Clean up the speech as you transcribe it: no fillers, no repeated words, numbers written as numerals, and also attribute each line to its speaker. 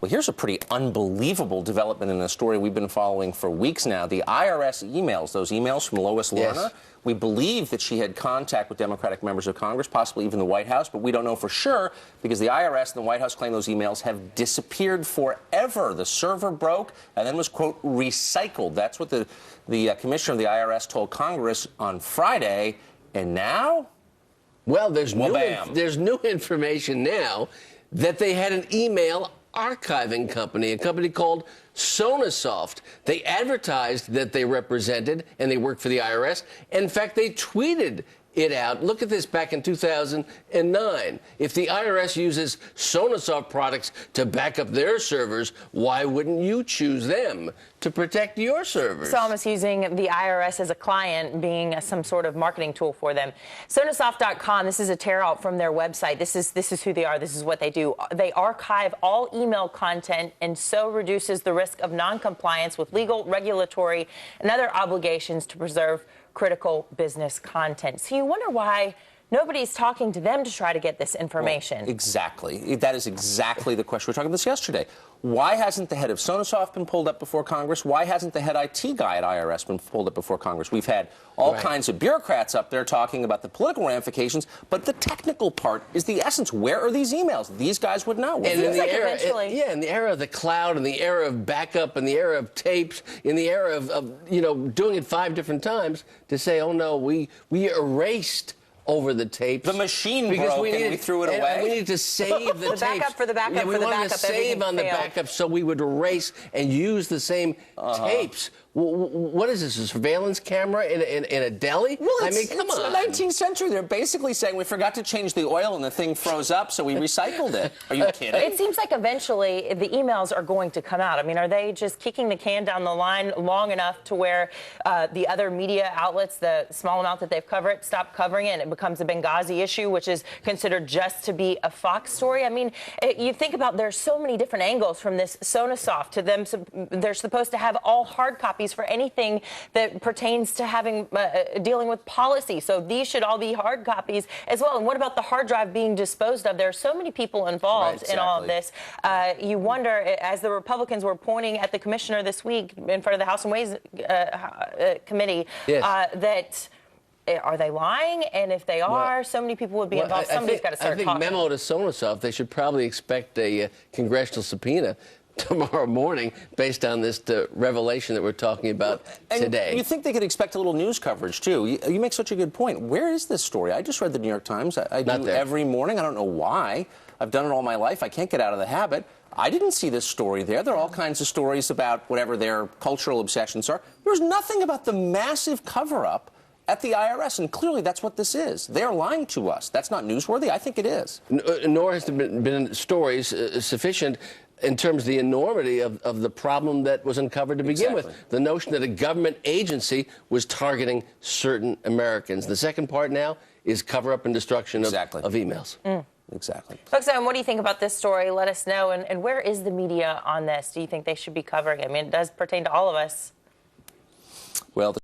Speaker 1: Well, here's a pretty unbelievable development in a story we've been following for weeks now. The IRS emails, those emails from Lois Lerner,
Speaker 2: Yes.
Speaker 1: we believe that she had contact with Democratic members of Congress, possibly even the White House, but we don't know for sure because the IRS and the White House claim those emails have disappeared forever. The server broke and then was, quote, recycled. That's what the commissioner of the IRS told Congress on Friday. And now?
Speaker 2: Well, there's
Speaker 1: Wha-bam.
Speaker 2: new information now that they had an email archiving company, a company called Sonasoft. They advertised that they represented and they worked for the IRS. In fact, they tweeted it out. Look at this back in 2009. If the IRS uses Sonasoft products to back up their servers, why wouldn't you choose them to protect your servers?
Speaker 3: So almost using the IRS as a client, being some sort of marketing tool for them. Sonasoft.com, this is a tear out from their website. This is who they are. This is what they do. They archive all email content and so reduces the risk of non-compliance with legal, regulatory, and other obligations to preserve critical business content. So you wonder why nobody's talking to them to try to get this information.
Speaker 1: Well, exactly. That is exactly the question. We were talking about this yesterday. Why hasn't the head of Sonasoft been pulled up before Congress? Why hasn't the head IT guy at IRS been pulled up before Congress? We've had all kinds of bureaucrats up there talking about the political ramifications, but the technical part is the essence. Where are these emails? These guys would know.
Speaker 2: And in the era, in the era of the cloud, in the era of backup, in the era of tapes, in the era of doing it 5 different times, to say, oh no, we erased over the tapes.
Speaker 1: The machine broke and we threw it away.
Speaker 2: We needed to save the tapes.
Speaker 3: Backup for the backup for the backup.
Speaker 2: We wanted to save on the backup so we would erase and use the same tapes. What is this, a surveillance camera in a deli?
Speaker 1: Well,
Speaker 2: I mean, come on.
Speaker 1: It's the 19th century. They're basically saying we forgot to change the oil and the thing froze up, so we recycled it. Are you kidding?
Speaker 3: It seems like eventually the emails are going to come out. I mean, are they just kicking the can down the line long enough to where the other media outlets, the small amount that they've covered, stop covering it and it becomes a Benghazi issue, which is considered just to be a Fox story? I mean, you think about there's so many different angles from this Sonasoft to them. They're supposed to have all hard copies for anything that pertains to having dealing with policy. So these should all be hard copies as well. And what about the hard drive being disposed of? There are so many people involved in all of this. You wonder, as the Republicans were pointing at the commissioner this week in front of the House and Ways Committee, that are they lying? And if they are, so many people would be involved. Somebody's got to start talking.
Speaker 2: I think memo to Sonasoft, they should probably expect a congressional subpoena tomorrow morning based on this revelation that we're talking about today.
Speaker 1: You think they could expect a little news coverage, too. You make such a good point. Where is this story? I just read the New York Times. I do every morning. I don't know why. I've done it all my life. I can't get out of the habit. I didn't see this story there. There are all kinds of stories about whatever their cultural obsessions are. There's nothing about the massive cover-up at the IRS, and clearly that's what this is. They're lying to us. That's not newsworthy. I think it is.
Speaker 2: Nor has there been stories sufficient in terms of the enormity of the problem that was uncovered to begin with. The notion that a government agency was targeting certain Americans. The second part now is cover-up and destruction of emails.
Speaker 1: Exactly.
Speaker 3: Folks, what do you think about this story? Let us know. And where is the media on this? Do you think they should be covering it? I mean, it does pertain to all of us.
Speaker 1: Well,